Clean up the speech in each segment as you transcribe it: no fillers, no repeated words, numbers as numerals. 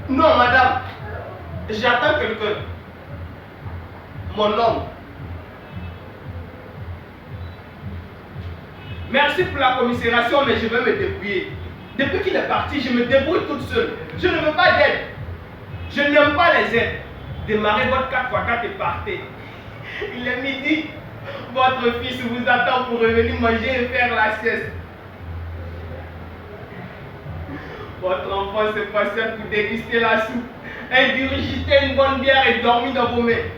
Non, madame, j'attends quelqu'un. Mon homme. Merci pour la commisération, mais je vais me débrouiller. Depuis qu'il est parti, je me débrouille toute seule. Je ne veux pas d'aide. Je n'aime pas les aides. Démarrez votre 4x4 et partez. Il est midi. Votre fils vous attend pour revenir manger et faire la sieste. Votre enfant se passait pour déguster la soupe, ingurgiter une bonne bière et dormir dans vos mains.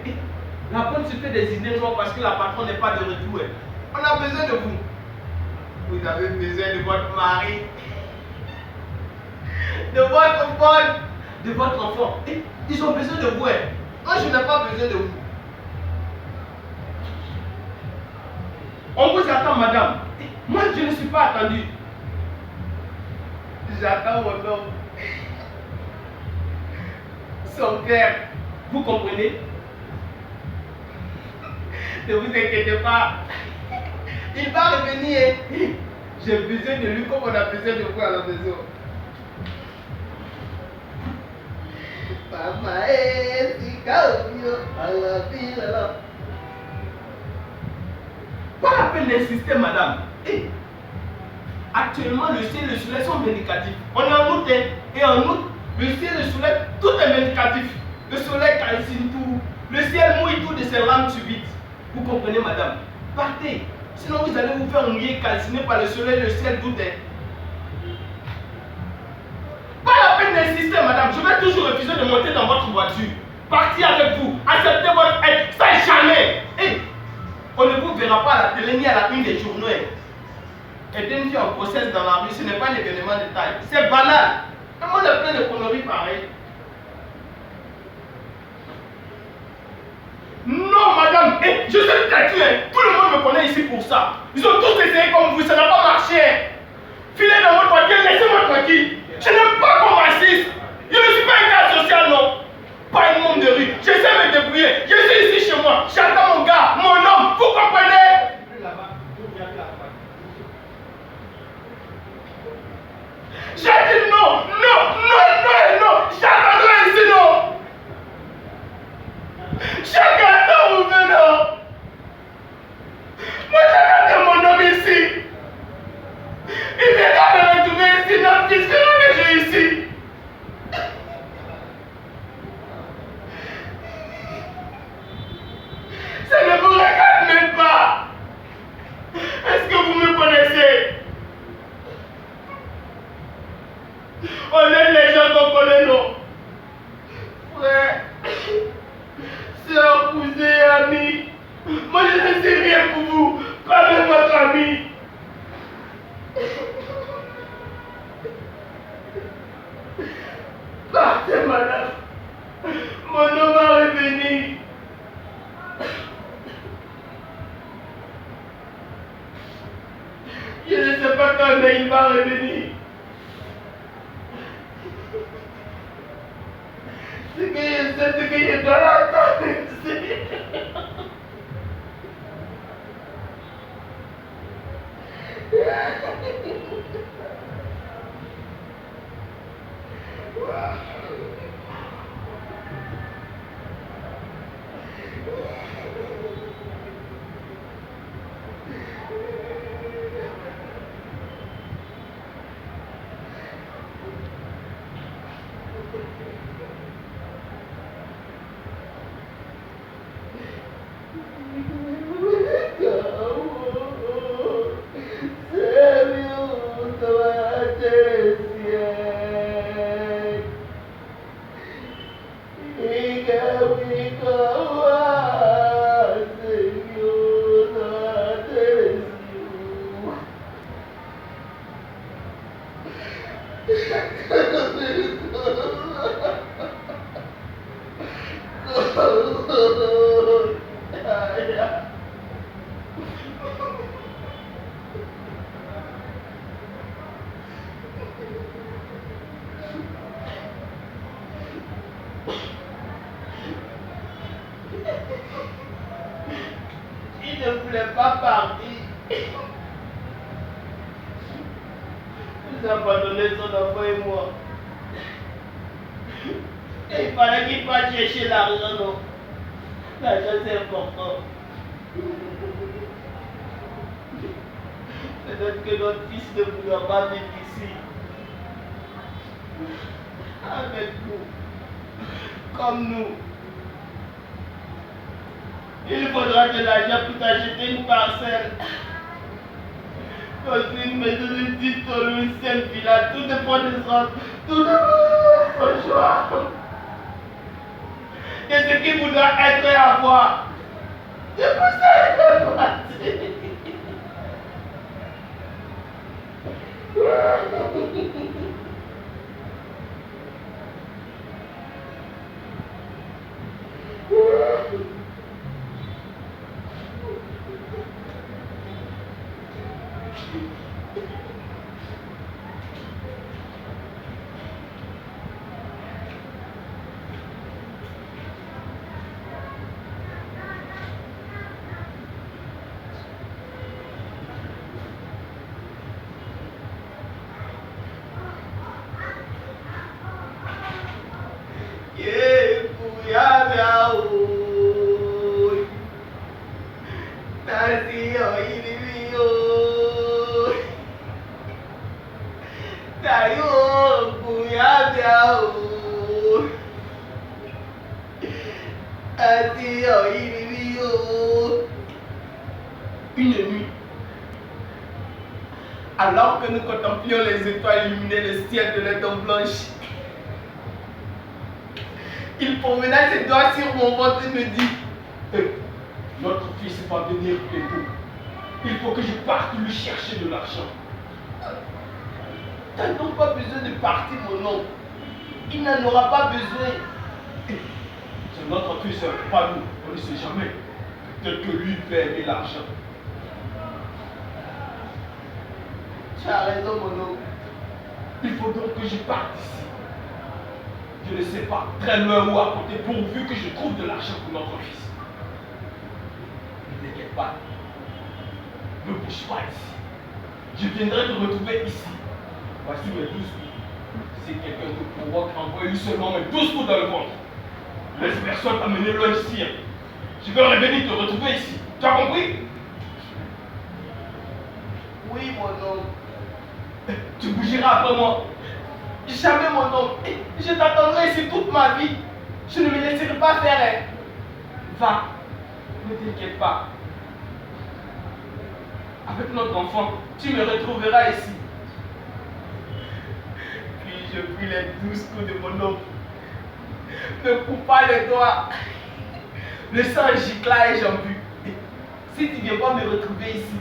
La bonne se fait des idées noires parce que la patronne n'est pas de retour. On a besoin de vous. Vous avez besoin de votre mari, de votre bonne, de votre enfant. Ils ont besoin de vous. Moi, je n'ai pas besoin de vous. On vous attend, madame. Moi, je ne suis pas attendu. J'attends mon homme. Son père. Vous comprenez? Ne vous inquiétez pas. Il va revenir. J'ai besoin de lui comme on a besoin de vous à la maison. Maman, pas la peine d'insister, madame. Actuellement, le ciel et le soleil sont vindicatifs. On est en août, et en août, le ciel et le soleil, tout est vindicatif. Le soleil calcine tout. Le ciel mouille tout de ses lames subites. Vous comprenez, madame? Partez. Sinon, vous allez vous faire mouiller calciné par le soleil, le ciel, tout est. Pas la peine d'insister, madame. Je vais toujours refuser de monter dans votre voiture. Partez avec vous. Acceptez votre aide. Ça jamais. On ne vous verra pas à la télé ni à la une des journaux. Aider une fille en procès dans la rue, ce n'est pas un événement de taille. C'est banal. Le monde est plein de conneries pareilles. Non, madame. Je suis têtu. Tout le monde me connaît ici pour ça. Ils ont tous essayé comme vous. Ça n'a pas marché. Filez dans votre voiture. Laissez-moi tranquille. Je n'aime pas qu'on m'assiste. Je ne suis pas un cas social, non. Pas une monde de rue. J'essaie de me débrouiller. Je suis ici chez moi. J'attends mon gars, mon homme. Vous comprenez? famille. Partez, madame. Mon homme va revenir. Je ne sais pas quand, mais il va revenir. Ce que je sais, c'est que je dois l'attendre ici. Il ne voulait pas partir. Il nous a abandonné son enfant et moi. Et il fallait qu'il fasse chercher l'argent, non? L'argent c'est important. Peut-être que notre fils ne voudra pas vivre ici. Avec nous. Comme nous. Il faudra de l'argent pour t'acheter une parcelle. Construire une maison de 10 tonnes, une seule villa, tout dépend de son choix. De ce qu'il voudra être et avoir. C'est pour ça qu'il est parti. Une nuit, alors que nous contemplions les étoiles illuminer le ciel de leurs dents blanches, il promena ses doigts sur mon ventre et me dit: notre fils va venir bientôt. Il faut que je parte lui chercher de l'argent. Tu n'as donc pas besoin de partir, mon oncle. Il n'en aura pas besoin. C'est notre fils, pas nous. On ne sait jamais. Peut-être que lui peut aimer l'argent. Tu as raison, mon oncle. Il faut donc que je parte ici. Je ne sais pas, très loin ou à côté, pourvu que je trouve de l'argent pour notre fils. Ne t'inquiète pas. Ne bouge pas ici. Je viendrai te retrouver ici. Voici mes 12 coups. Si quelqu'un te provoque, envoie-lui seulement mes 12 coups dans le ventre. Laisse personne t'amener loin d'ici. Je vais revenir te retrouver ici. Tu as compris? Oui, mon oncle. Tu bougeras après moi. Jamais, mon oncle. Je t'attendrai ici toute ma vie. Je ne me laisserai pas faire. Va. Ne t'inquiète pas. Avec notre enfant, tu me retrouveras ici. Puis je pris les 12 coups de mon oncle. Me coupa les doigts. Le sang gicla et j'en bus. Si tu ne viens pas me retrouver ici,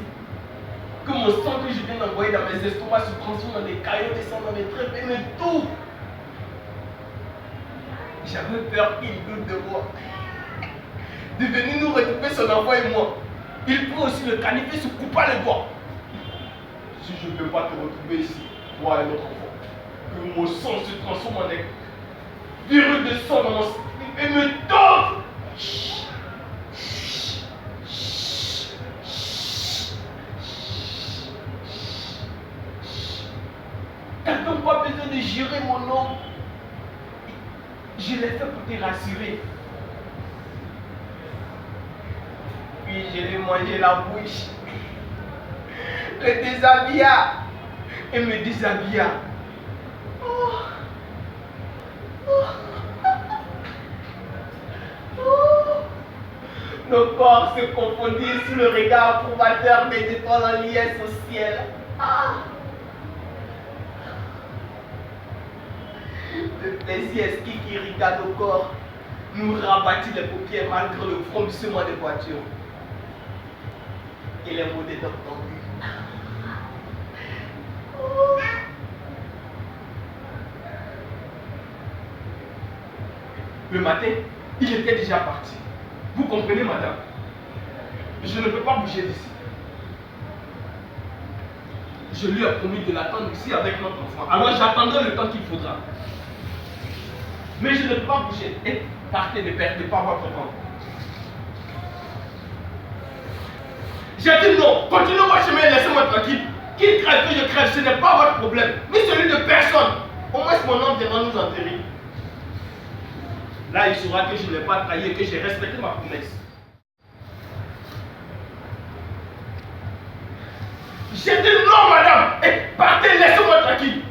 Que mon sang que je viens d'envoyer dans mes estomacs se transforme dans des caillots, descend dans mes tripes et me tout. J'avais peur qu'il doute de moi. De venir nous retrouver son enfant et moi. Il peut aussi le canifer, se couper les doigts. Si je ne peux pas te retrouver ici, toi et notre enfant, que mon sang se transforme en un virus de sang dans mon sang et me tombe. T'as donc pas besoin de jurer mon nom. Je l'ai fait pour te rassurer. Puis je lui ai mangé la bouche. Le déshabilla et me déshabilla. Oh. Oh. Oh. Nos corps se confondirent sous le regard approbateur des étoiles en liesse au ciel. Ah. Le plaisir esquis qui irrita nos corps nous rabattit les paupières malgré le froissement des voitures et les mots des docteurs. Le matin, il était déjà parti. Vous comprenez, madame? Je ne peux pas bouger d'ici. Je lui ai promis de l'attendre ici avec notre enfant. Alors j'attendrai le temps qu'il faudra. Mais je ne peux pas bouger. Et partez, ne perdez pas votre temps. J'ai dit non. Continuez votre chemin et laissez-moi tranquille. Qu'il crève, que je crève, ce n'est pas votre problème. Ni celui de personne. Au moins mon homme viendra nous enterrer. Là, il saura que je n'ai pas trahi et que j'ai respecté ma promesse. J'ai dit non, madame. Et partez, laissez-moi tranquille.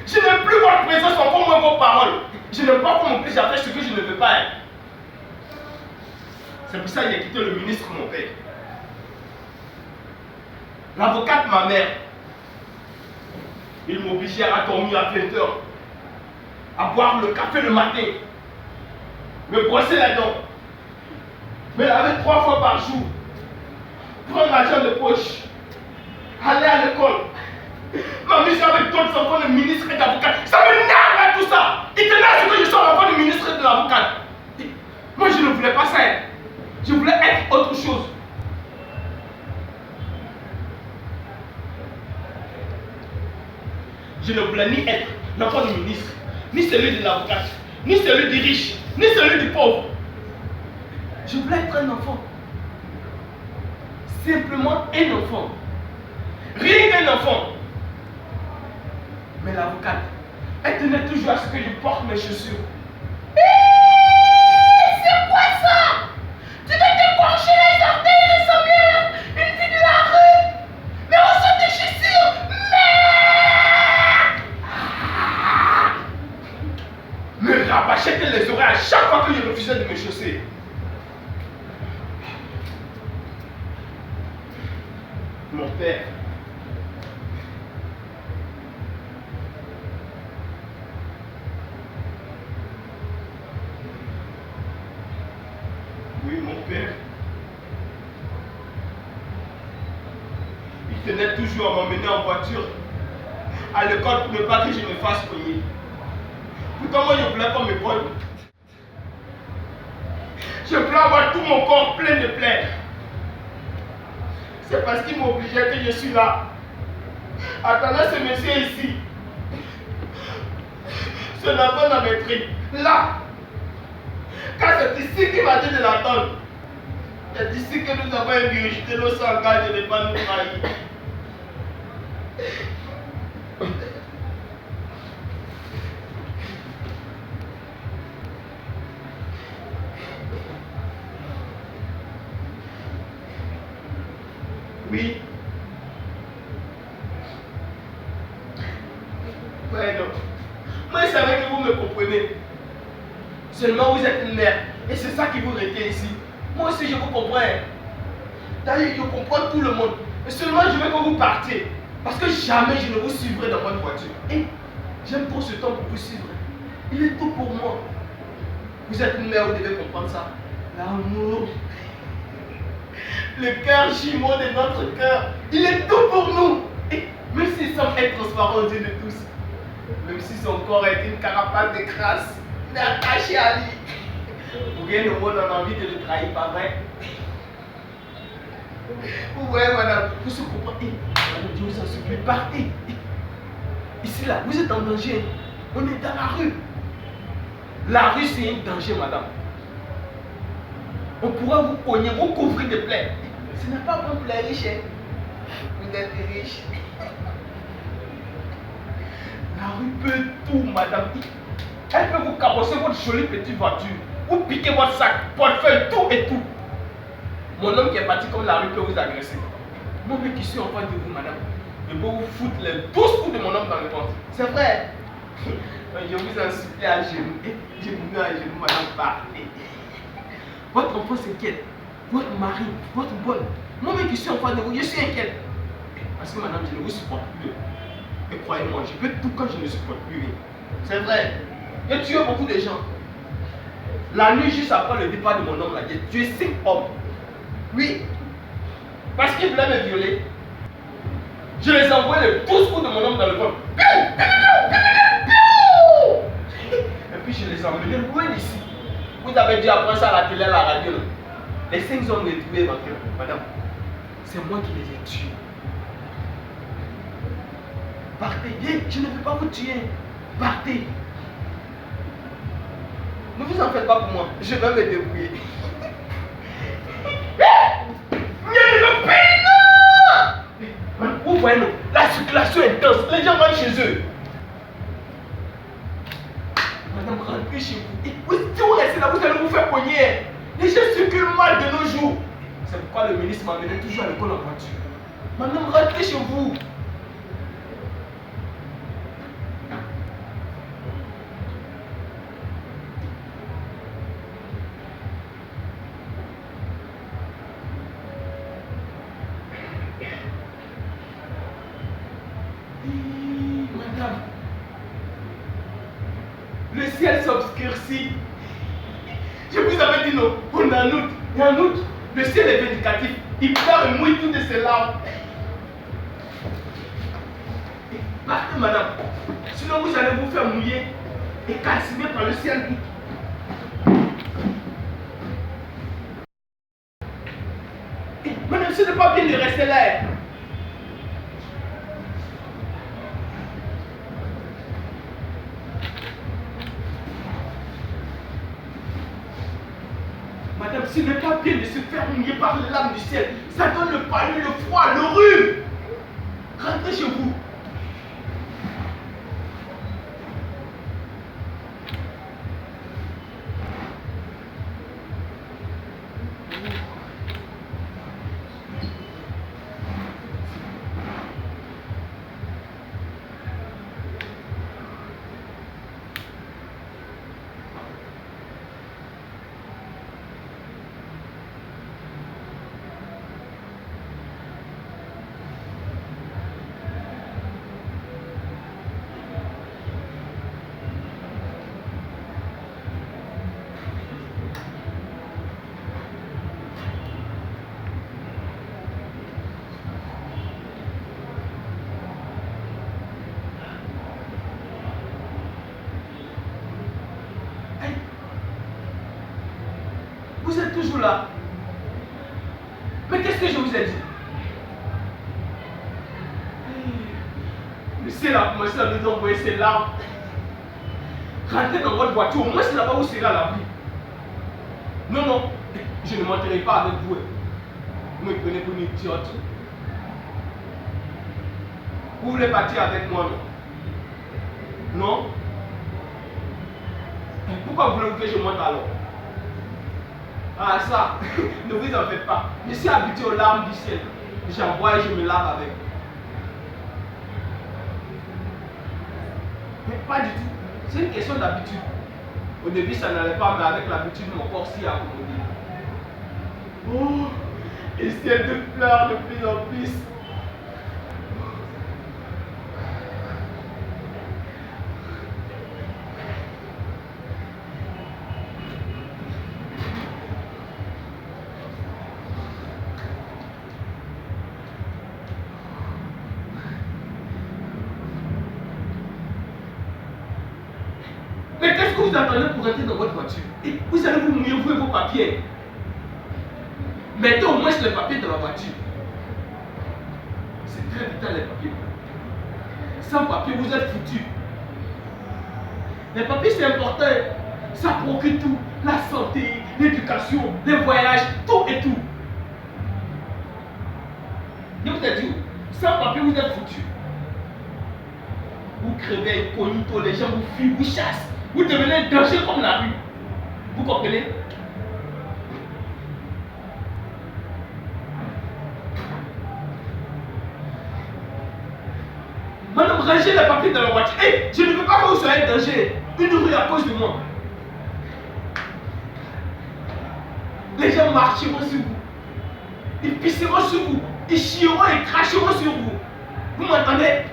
Je n'aime plus votre présence, encore moins vos paroles. Je n'aime pas qu'on m'oblige à faire ce que je ne veux pas être. C'est pour ça qu'il a quitté le ministre, mon père. L'avocate, ma mère, il m'obligeait à dormir à 20 h, à boire le café le matin, me brosser la dent, me laver 3 fois par jour, prendre l'argent de poche, aller à l'école, m'amuser avec d'autres enfants de ministre et d'avocat. Ça m'énerve tout ça. Il tenait à ce que je sois l'enfant du ministre et de l'avocat. Moi je ne voulais pas ça. Je voulais être autre chose. Je ne voulais ni être l'enfant du ministre, ni celui de l'avocat, ni celui du riche, ni celui du pauvre. Je voulais être un enfant. Simplement un enfant. Rien qu'un enfant. Mais l'avocate, elle tenait toujours à ce que je porte mes chaussures. C'est quoi ça? Tu veux te pencher les orteils et ressembler à une fille de la rue? Mais on sort tes chaussures! Merde! Me rabâchait les oreilles à chaque fois que je refusais de me chausser. Mon père. Oui, mon père. Il tenait toujours à m'emmener en voiture à l'école pour ne pas que je me fasse cogner. Pourtant, moi, je voulais qu'on me cogne. Je voulais avoir tout mon corps plein de plaies. C'est parce qu'il m'obligeait que je suis là. Attendant ce monsieur ici. Ce enfant dans mes tripes. Là. Quand c'est ici qu'il m'a dit de l'attendre. C'est ici que nous avons ingurgité nos sangages de ne pas nous trahir. Oui. Ouais, non. Moi, je savais que vous me comprenez. Seulement, vous êtes une mère. Et c'est ça qui vous retient ici. Moi aussi, je vous comprends. D'ailleurs, je comprends tout le monde. Mais seulement, je veux que vous partiez. Parce que jamais je ne vous suivrai dans votre voiture. Et j'aime trop ce temps pour vous suivre. Il est tout pour moi. Vous êtes une mère, vous devez comprendre ça. L'amour. Le cœur jumeau de notre cœur. Il est tout pour transparent aux yeux de tous. Même si son corps est une carapace de crasse, il est attaché à lui. Pour rien au monde, on a envie de le trahir, pas vrai? Vous voyez, madame, vous se comprenez. Madame, je vous en supplie, partez. Ici, là, vous êtes en danger. On est dans la rue. La rue, c'est un danger, madame. On pourra vous cogner, vous couvrir de plaies. Ce n'est pas bon pour les riches. Hein. Vous êtes riches. La rue peut tout, madame. Elle peut vous cabosser votre jolie petite voiture. Vous piquer votre sac, portefeuille, tout et tout. Mon homme qui est parti comme la rue peut vous agresser. Moi, mais qui suis en face de vous, madame, je peux vous foutre les 12 coups de mon homme dans le ventre. C'est vrai. Je vous en supplie à genoux. Je vous mets à genoux, madame, partez. Votre enfant s'inquiète. Votre mari, votre bonne. Moi, mais qui suis en face de vous, je suis inquiète. Parce que, madame, je ne vous supporte plus. Et croyez-moi, je peux tout quand je ne supporte plus. C'est vrai. J'ai tué beaucoup de gens. La nuit, juste après le départ de mon homme, j'ai tué 5 hommes. Oui. Parce qu'ils voulaient me violer. Je les envoie les 12 coups de mon homme dans le ventre. Et puis je les emmenais loin d'ici. Vous avez dû apprendre ça à la télé, à la radio. Les 5 hommes retrouvés, madame, c'est moi qui les ai tués. Partez. Je ne peux pas vous tuer. Partez. Ne vous en faites pas pour moi. Je vais me débrouiller. Vous voyez, non? La circulation est dense. Les gens rentrent chez eux. Madame, rentrez chez vous. Si vous restez là, vous allez vous faire cogner. Les gens circulent mal de nos jours. C'est pourquoi le ministre m'amène toujours à l'école en voiture. Madame, rentrez chez vous. Madame, le ciel s'obscurcit. Je vous avais dit non, on est en août. Et en août, le ciel est vindicatif. Il pleure et mouille toutes ses larmes. Partez, madame. Sinon, vous allez vous faire mouiller et calciner par le ciel d'août. Madame, ce n'est pas bien de rester là. Madame, ce n'est pas bien de se faire mouiller par les lames du ciel. Ça donne le palud, le froid, le rhume. Rentrez chez vous. Vous êtes toujours là. Mais qu'est-ce que je vous ai dit? Le ciel a commencé à nous envoyer ses larmes. Rentrez dans votre voiture, au moins c'est là-bas où vous serez à l'abri. Non, non, je ne monterai pas avec vous. Vous me prenez pour une idiote. Vous voulez partir avec moi, non? Non? Pourquoi voulez-vous que je monte alors? Ah ça, ne vous en faites pas. Je suis habitué aux larmes du ciel. J'envoie et je me lave avec. Mais pas du tout. C'est une question d'habitude. Au début ça n'allait pas, mais avec l'habitude mon corps s'y a accommodé. Oh, le ciel te pleure de plus en plus. Mais qu'est-ce que vous attendez pour rentrer dans votre voiture? Et vous allez vous mouiller, vous et vos papiers. Mettez au moins les papiers dans la voiture. C'est très vital les papiers. Sans papier, vous êtes foutus. Les papiers, c'est important. Ça procure tout. La santé, l'éducation, les voyages, tout et tout. Je vous ai dit, sans papier, vous êtes foutus. Vous crevez incognito, les gens vous fuient, vous chassent. Vous devenez un danger comme la rue. Vous comprenez? Madame, rangez les papiers dans la voiture. Hey, je ne veux pas que vous soyez en danger. Une rue à cause de moi. Les gens marcheront sur vous. Ils pisseront sur vous. Ils chieront et cracheront sur vous. Vous m'entendez?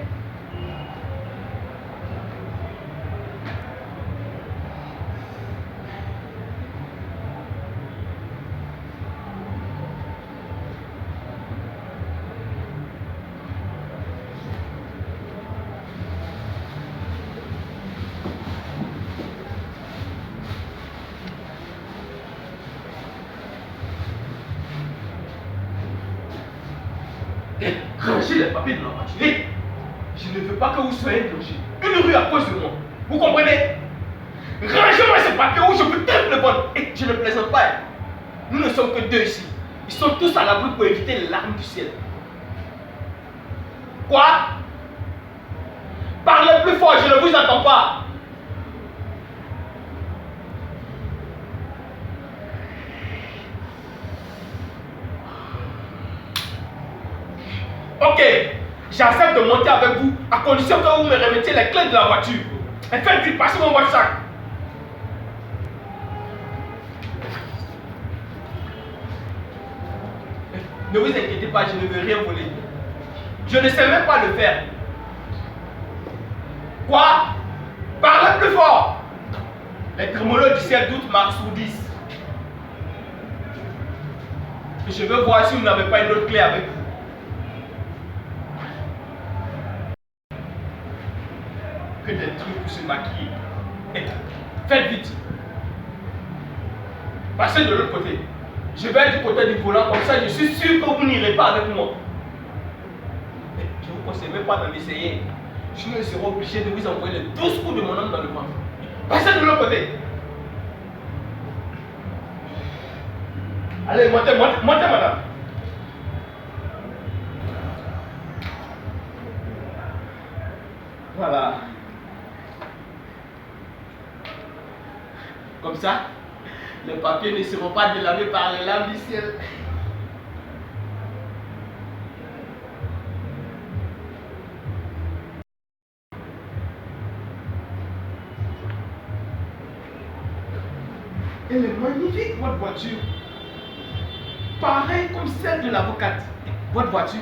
Rangez les papiers de la voiture. Je ne veux pas que vous soyez danger. Une rue à cause de moi. Vous comprenez? Rangez-moi ces papiers où je peux taire le bon. Et je ne plaisante pas. Nous ne sommes que deux ici. Ils sont tous à l'abri pour éviter les larmes du ciel. Quoi? Parlez plus fort, je ne vous entends pas. Ok, j'accepte de monter avec vous à condition que vous me remettiez les clés de la voiture. Et faites vite, passez-moi votre sac. Ne vous inquiétez pas, je ne veux rien voler. Je ne sais même pas le faire. Quoi? Parlez plus fort. Les trémolos du ciel d'août m'assourdissent. Je veux voir si vous n'avez pas une autre clé avec vous. Que des trucs pour se maquiller. Et faites vite. Passez de l'autre côté. Je vais être du côté du volant, comme ça je suis sûr que vous n'irez pas avec moi. Mais je ne vous conseille même pas d'en essayer. Sinon je serai obligé de vous envoyer les 12 coups de mon homme dans le ventre. Passez de l'autre côté. Allez, montez, montez, montez, madame. Voilà. Comme ça, les papiers ne seront pas délavés par les lames du ciel. Elle est magnifique, votre voiture. Pareil comme celle de l'avocate. Votre voiture,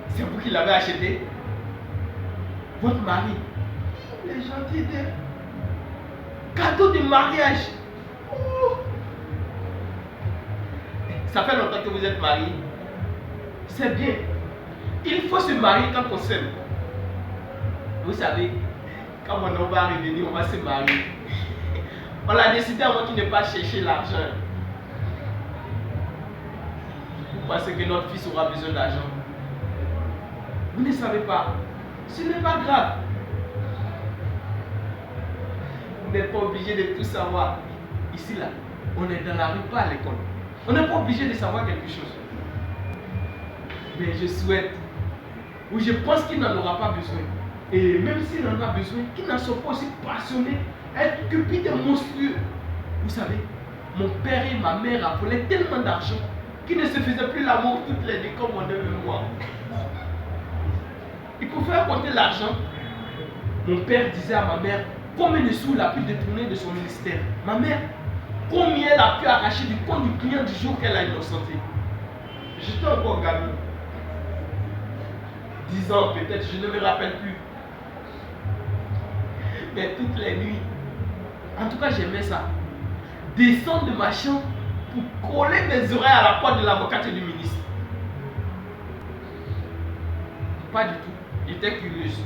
c'est vous qui l'avez achetée. Votre mari, les gentils d'elle. Cadeau de mariage. Oh. Ça fait longtemps que vous êtes mariés. C'est bien. Il faut se marier quand on s'aime. Vous savez, quand mon homme va revenir, on va se marier. On l'a décidé avant qu'il n'ait pas cherché l'argent. Vous pensez que notre fils aura besoin d'argent? Vous ne savez pas. Ce n'est pas grave. Vous n'êtes pas obligé de tout savoir. Ici, là, on est dans la rue, pas à l'école. On n'est pas obligé de savoir quelque chose. Mais je souhaite, ou je pense qu'il n'en aura pas besoin. Et même s'il en a besoin, qu'il n'en soit pas aussi passionné, être cupide monstrueux. Vous savez, mon père et ma mère appelaient tellement d'argent qu'ils ne se faisaient plus l'amour toutes les deux comme on aime moi. Il faut faire compter l'argent. Mon père disait à ma mère combien de sous il a pu détourner de son ministère. Ma mère, combien elle a pu arracher du compte du client du jour qu'elle a innocenté. J'étais encore gamin. 10 ans peut-être, je ne me rappelle plus. Mais toutes les nuits, en tout cas j'aimais ça. Descendre de ma chambre pour coller mes oreilles à la porte de l'avocate et du ministre. Pas du tout. J'étais curieuse.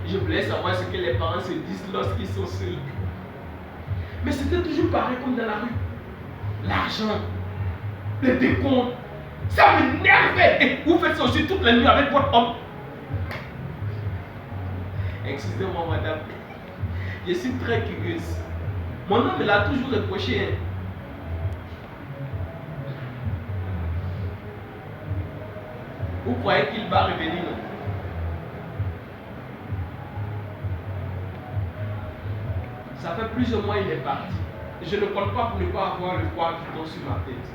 Je voulais savoir ce que les parents se disent lorsqu'ils sont seuls. Mais c'était toujours pareil comme dans la rue. L'argent, les décomptes, ça m'énervait. Et vous faites ça aussi toute la nuit avec votre homme. Excusez-moi, madame. Je suis très curieuse. Mon homme me l'a toujours reproché. Vous croyez qu'il va revenir, non? Ça fait plusieurs mois qu'il est parti. Je ne compte pas pour ne pas avoir le poids qui tombe sur ma tête.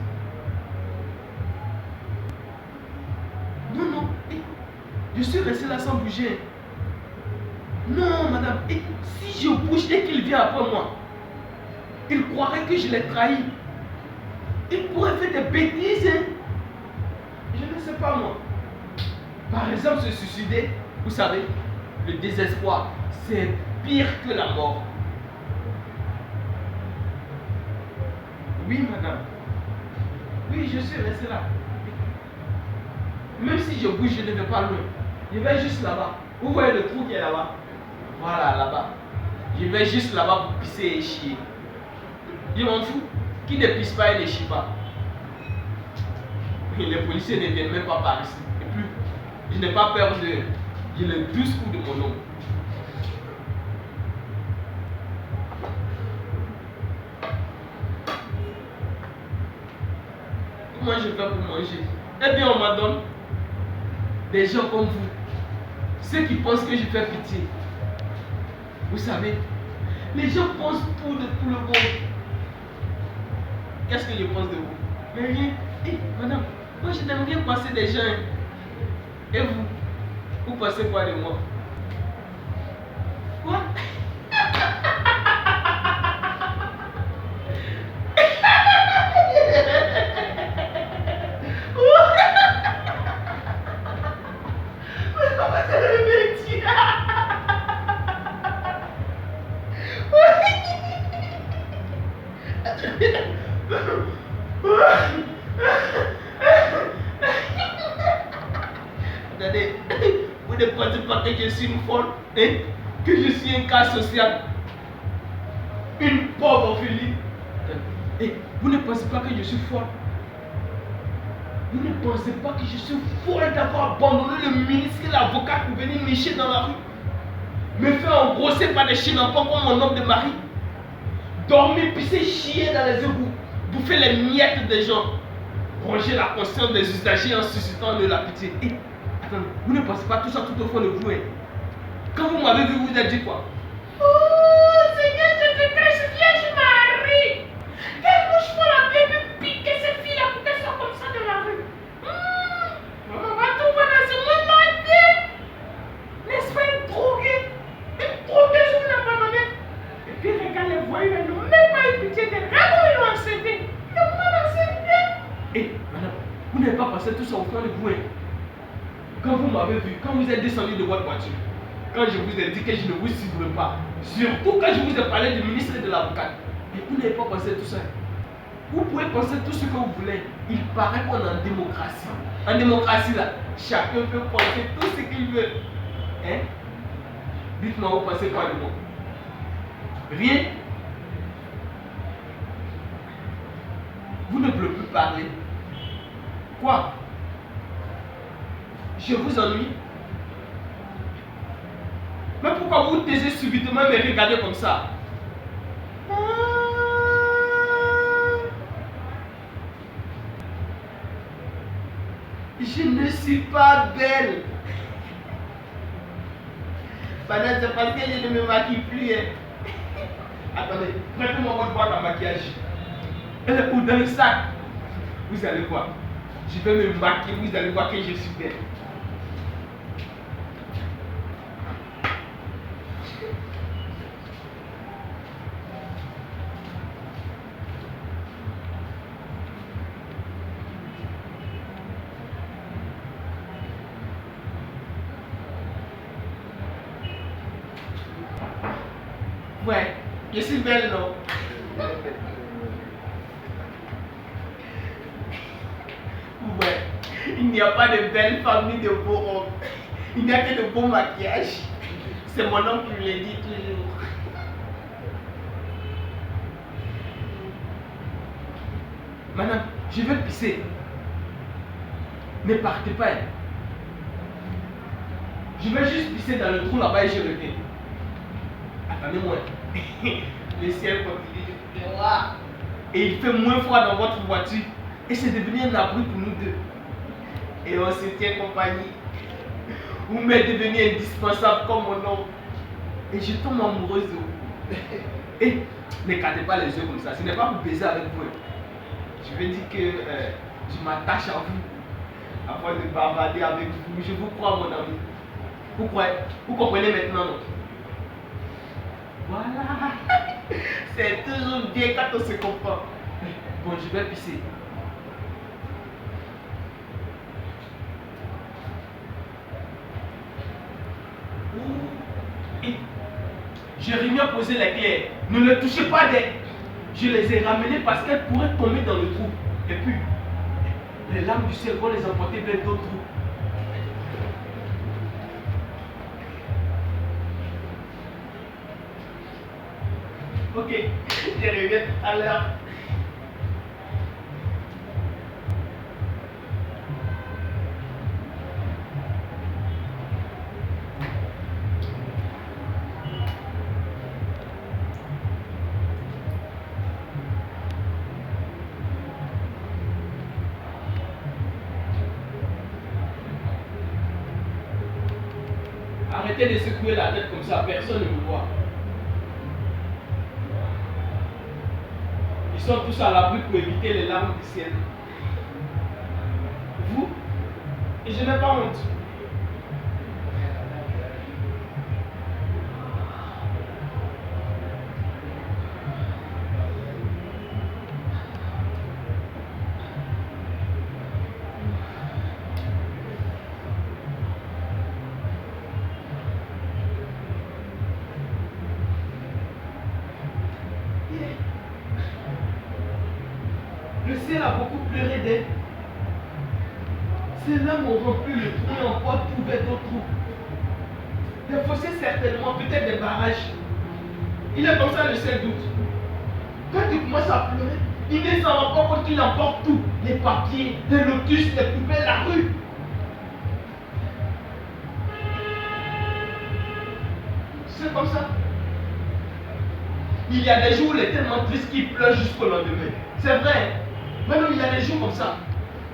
Non, non. Je suis resté là sans bouger. Non, madame. Et si je bouge et qu'il vient après moi, il croirait que je l'ai trahi. Il pourrait faire des bêtises. Je ne sais pas, moi. Par exemple, se suicider, vous savez, le désespoir, c'est pire que la mort. Oui, madame. Oui, je suis resté là. Même si je bouge, je ne vais pas loin. Je vais juste là-bas. Vous voyez le trou qui est là-bas? Voilà, là-bas. Je vais juste là-bas pour pisser et chier. Je m'en fous. Qui ne pisse pas et ne chie pas. Et les policiers ne viennent même pas par ici. Et puis, je n'ai pas peur de... J'ai les 12 coups de mon oncle. Comment je fais pour manger? Eh bien, on m'adonne des gens comme vous. Ceux qui pensent que je fais pitié. Vous savez, les gens pensent tout de tout le monde. Qu'est-ce que je pense de vous? Mais rien. Eh, madame, moi je n'aime bien passer des gens. Et vous? Vous pensez quoi de moi? Quoi? Attendez, vous ne pensez pas que je suis une folle, hein? Que je suis un cas social, une pauvre orpheline. Et vous ne pensez pas que je suis folle? Vous ne pensez pas que je suis folle d'avoir abandonné le ministre et l'avocat pour venir nicher dans la rue? Me faire engrosser par des chiens d'enfants comme mon homme de mari? Dormir, pisser, chier dans les égouts, bouffer les miettes des gens, ronger la conscience des usagers en suscitant de la pitié. Et, attendez, vous ne pensez pas tout ça tout au fond de vous, hein? Quand vous m'avez vu, vous vous êtes dit quoi? Oh Seigneur, je te cache, Vierge Marie! Quelle bouche folle a bien pu piquer cette fille-là pour qu'elle soit comme ça dans la rue? Maman va tout voir dans ce monde entier! N'est-ce pas une droguée? Une droguée sur la mamanette? Et puis regarde les voyous, ils n'ont même pas eu pitié d'elle. Regarde comment ils l'ont enceinté. Ils l'ont mal enceinté. Eh, madame, vous n'avez pas passé tout ça au fond de vous, hein? Quand vous m'avez vu, quand vous êtes descendu de votre voiture, quand je vous ai dit que je ne vous suivrai pas, surtout quand je vous ai parlé du ministre et de l'avocat, et vous n'avez pas pensé tout ça. Vous pouvez penser tout ce que vous voulez. Il paraît qu'on est en démocratie. En démocratie, là, chacun peut penser tout ce qu'il veut. Hein? Dites-moi, vous pensez quoi de moi? Rien? Vous ne voulez plus parler. Quoi? Je vous ennuie? Mais pourquoi vous taisez subitement me regarder comme ça? Je ne suis pas belle. Madame, c'est parce que je ne me maquille plus. Hein. Attendez, prêtez-moi votre boîte à maquillage. Elle est où dans le sac? Vous allez voir. Je vais me maquiller, vous allez voir que je suis belle. Ouais, je suis belle, non? Ouais, il n'y a pas de belles femmes ni de beaux hommes. Il n'y a que de beaux maquillages. C'est mon homme qui me le dit toujours. Madame, je vais pisser. Ne partez pas. Je vais juste pisser dans le trou là-bas et je reviens. Attendez-moi. Le ciel continue de pleuvoir. Et il fait moins froid dans votre voiture. Et c'est devenu un abri pour nous deux. Et on se tient compagnie. Vous m'êtes devenu indispensable comme mon homme. Et je tombe amoureuse de vous. Et n'écartez pas les yeux comme ça. Ce n'est pas pour baiser avec vous. Je veux dire que je m'attache à vous. Afin de bavarder avec vous. Je vous crois, mon ami. Vous croyez? Vous comprenez maintenant, non? Voilà. C'est toujours bien quand on se comprend. Bon, je vais pisser. Jérémie a posé les clés. Ne le touchez pas d'elle. Je les ai ramenées parce qu'elles pourraient tomber dans le trou. Et puis, les lames du ciel vont les emporter vers d'autres trous. Ok, je reviens tout à l'heure. Arrêtez de secouer la tête comme ça, personne ne me voit. Ils sont tous à l'abri pour éviter les larmes du ciel. Vous, et je n'ai pas honte. Le ciel a beaucoup pleuré d'elle. Ces lames ont rempli le trou et encore trouvé d'autres trous. Des fossés certainement, peut-être des barrages. Il est comme ça le ciel doute. Quand il commence à pleurer, il ne s'en rend pas compte qu'il emporte tout. Les papiers, les lotus, les poubelles, la rue. C'est comme ça. Il y a des jours où il est tellement triste qu'il pleure jusqu'au lendemain. C'est vrai. Maintenant, il y a des jours comme ça.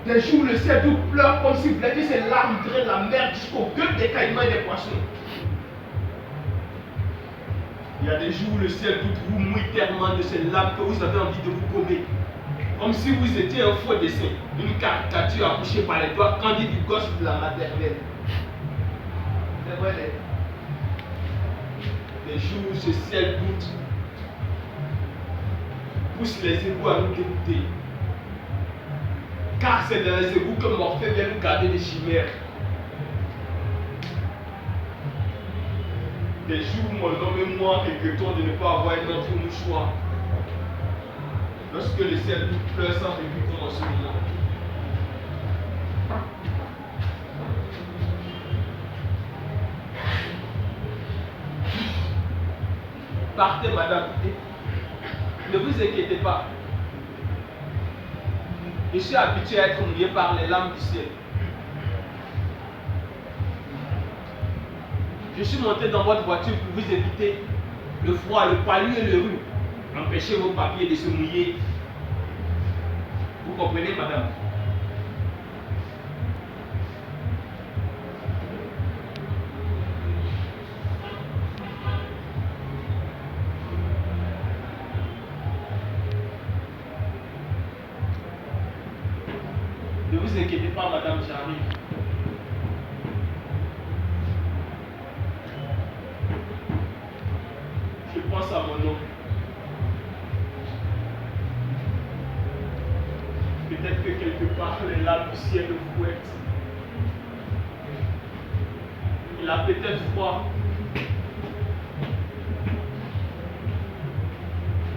Des jours où le ciel doute pleure comme s'il voulait que ses larmes drainent la mer jusqu'au gueule des caïmans et des poissons. Il y a des jours où le ciel doute vous mouille tellement de ces larmes que vous avez envie de vous gommer. Comme si vous étiez un faux dessin, une caricature accouchée par les doigts candides du gosse de la maternelle. C'est vrai, les jours où ce ciel doute pousse les égouts à nous dégoûter. Car c'est dans les égouts que Morphée vient nous garder des chimères. Des jours où mon homme et moi regrettons de ne pas avoir un autre mouchoir. Lorsque le ciel nous pleure sans répit comme en ce moment. Partez, madame. Ne vous inquiétez pas. Je suis habitué à être mouillé par les lames du ciel. Je suis monté dans votre voiture pour vous éviter le froid, le palu et le rhume. Empêcher vos papiers de se mouiller. Vous comprenez, madame? Ne vous inquiétez pas, madame, j'arrive. Je pense à mon nom. Peut-être que quelque part, les larmes du ciel le fouettent. Il a peut-être froid.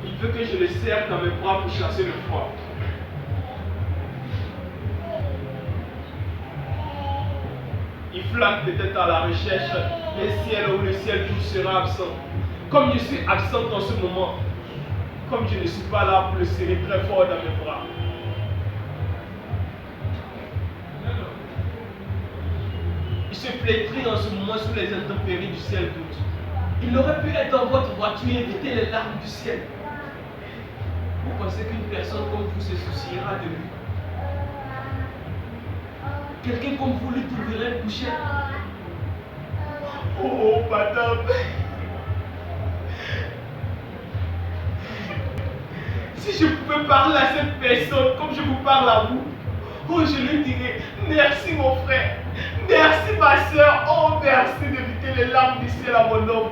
Il veut que je le serre dans mes bras pour chasser le froid. Il flatte peut-être à la recherche des ciels où le ciel tout sera absent. Comme je suis absent en ce moment, comme je ne suis pas là pour le serrer très fort dans mes bras. Il se flétrit en ce moment sous les intempéries du ciel d'août. Il aurait pu être dans votre voiture et éviter les larmes du ciel. Vous pensez qu'une personne comme vous se souciera de lui? Quelqu'un comme vous lui trouverait une couchette? Oh, madame! Si je pouvais parler à cette personne comme je vous parle à vous, oh, je lui dirais merci mon frère, merci ma soeur, oh merci d'éviter les larmes du ciel à mon homme.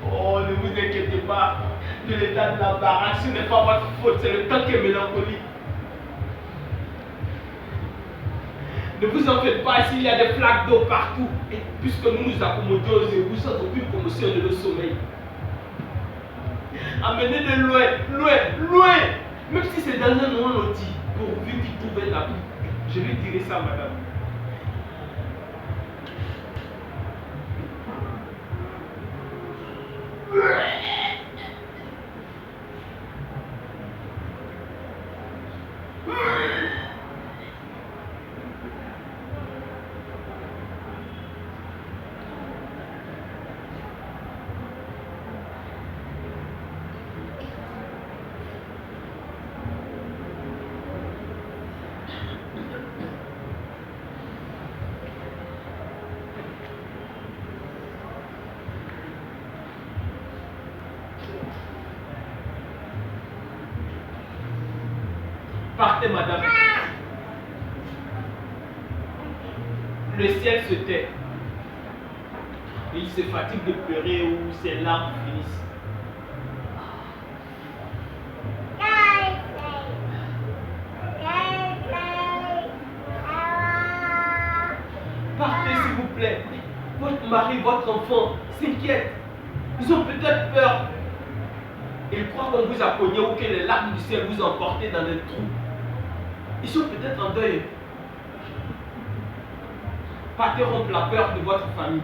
Oh, ne vous inquiétez pas de l'état de l'embarras, ce n'est pas votre faute, c'est le temps qui est mélancolique. Ne vous en faites pas s'il y a des flaques d'eau partout, et puisque nous nous accommodons aux égouts sans aucune commotion de nos sommeils. Amenez de loin, loin, loin, même si c'est dans un non-loti, pourvu qu'il trouve la vie. Je lui dirai ça, madame. Partez, madame. Le ciel se tait. Et il se fatigue de pleurer où ses larmes finissent. Partez, s'il vous plaît. Votre mari, votre enfant s'inquiètent. Ils ont peut-être peur. Ils croient qu'on vous a cogné ou que les larmes du ciel vous ont emporté dans des trous. Ils sont peut-être en deuil. Partez rompre la peur de votre famille.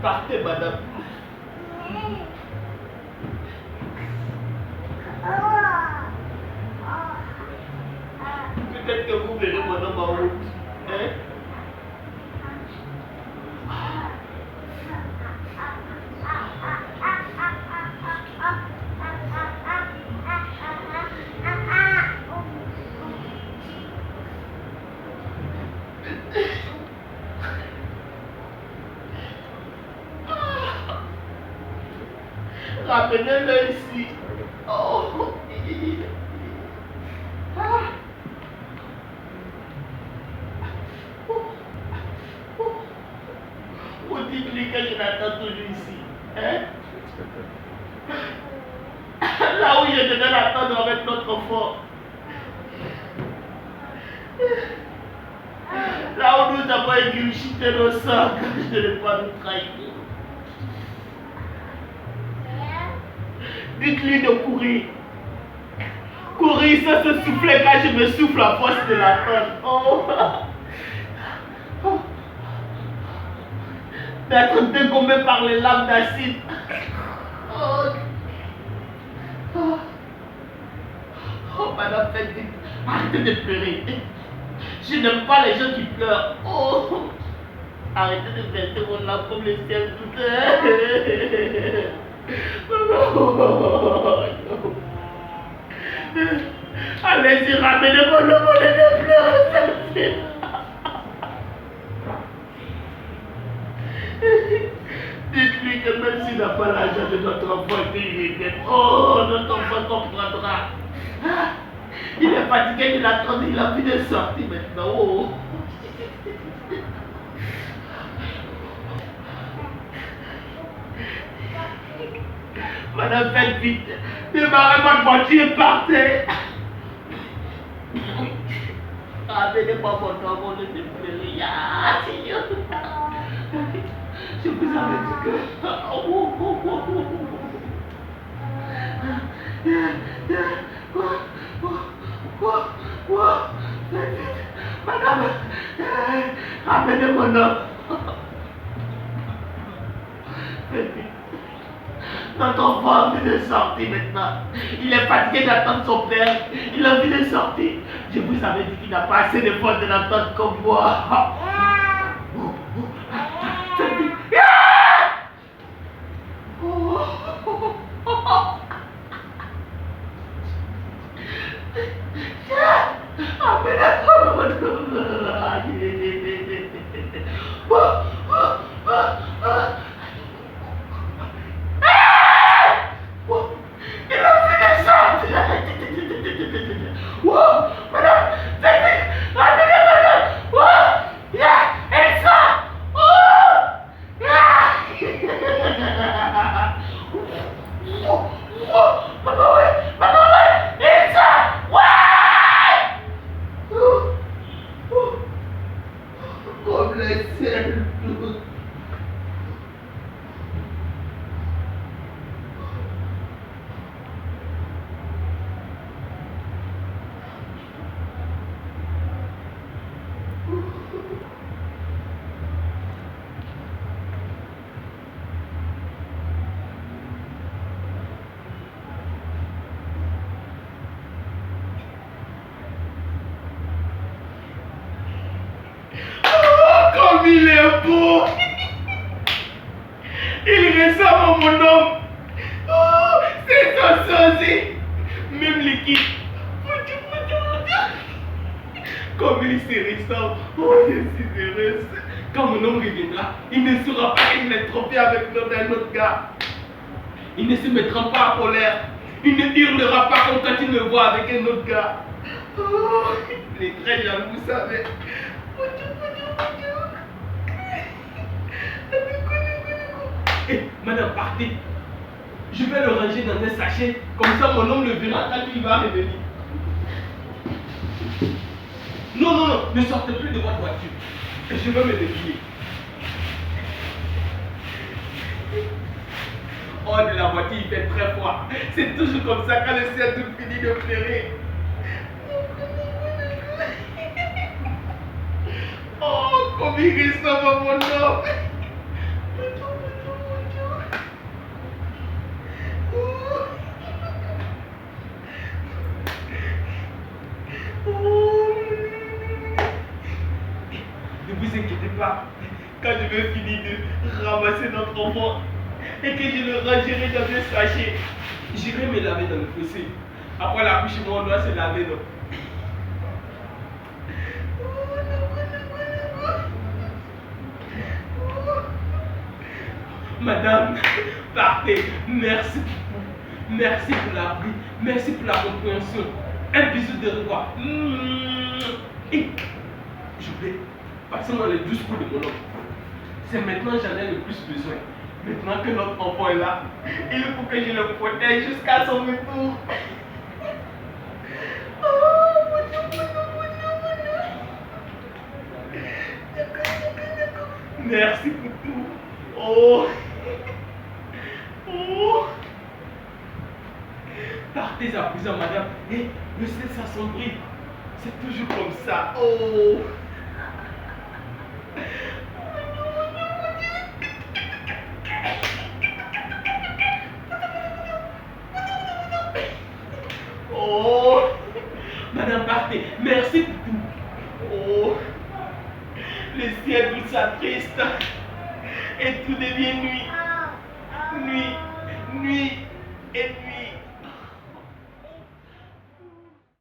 Partez, madame. Peut-être que vous verrez mon homme en route. Hein? Ramenez-le ici. Oh. Vous dites-lui que je l'attends toujours ici. Hein? Là où je devais l'attendre avec notre enfant. Là où nous avons égurgité nos sangs, je ne vais pas nous trahir. Dites-lui de courir. Courir sans se souffler quand je me souffle à force de l'attendre. Oh. Oh. D'être dégommé par les lames d'acide. Oh. Oh. Oh, madame, arrêtez de pleurer. Je n'aime pas les gens qui pleurent. Oh. Arrêtez de verser vos larmes comme le ciel tout. allez-y, ramenez mon homme, on est de pleurer. Dites-lui que même s'il n'a pas l'argent de notre enfant, notre enfant comprendra. Il est fatigué, il attend, il a envie de sortir maintenant. Oh. Madame, faites vite. Démarrez votre voiture et partez. Amenez-moi mon homme, on ne peut plus rien. Seigneur. Je vous avais dit que... Madame, amenez mon homme. Notre enfant a envie de sortir maintenant. Il est fatigué d'attendre son père. Il a envie de sortir. Je vous avais dit qu'il n'a pas assez de force de l'attendre comme moi. Il est beau. Il ressemble à mon homme. Oh, c'est son sosie. Même l'équipe. Comme il se ressemble. Oh, je suis heureuse. Quand mon homme reviendra, il ne saura pas qu'il est trompé avec un autre gars. Il ne se mettra pas en colère. Il ne hurlera pas comme quand il me voit avec un autre gars. Oh, il est très jaloux, vous savez. Hey, madame, partez. Je vais le ranger dans un sachet. Comme ça, mon homme le verra quand il va revenir. Non, non, non, ne sortez plus de votre voiture. Et je vais me défiler. Oh, de la voiture, il fait très froid. C'est toujours comme ça quand le ciel tout finit de pleurer. Oh, comme il ressemble à mon homme. Ne vous inquiétez pas, quand je vais finir de ramasser notre enfant et que je le rangerai dans un sachet, j'irai me laver dans le fossé. Après l'accouchement, on doit se laver, non? Madame, partez. Merci. Merci pour la vie. Merci pour la compréhension. Un bisou de revoir. Et je vais passer dans les 12 coups de mon homme. C'est maintenant que j'en ai le plus besoin. Maintenant que notre enfant est là, il faut que je le protège jusqu'à son retour. Oh, mon Dieu, mon Dieu, mon Dieu, mon Dieu. D'accord. Merci pour tout. Oh. Oh. Partez à présent, madame. Et le ciel s'assombrit. C'est toujours comme ça. Oh. Oh. Madame, partez. Merci pour tout. Oh. Le ciel tout s'attriste. Et tout devient nuit. Nuit. Nuit. Et nuit.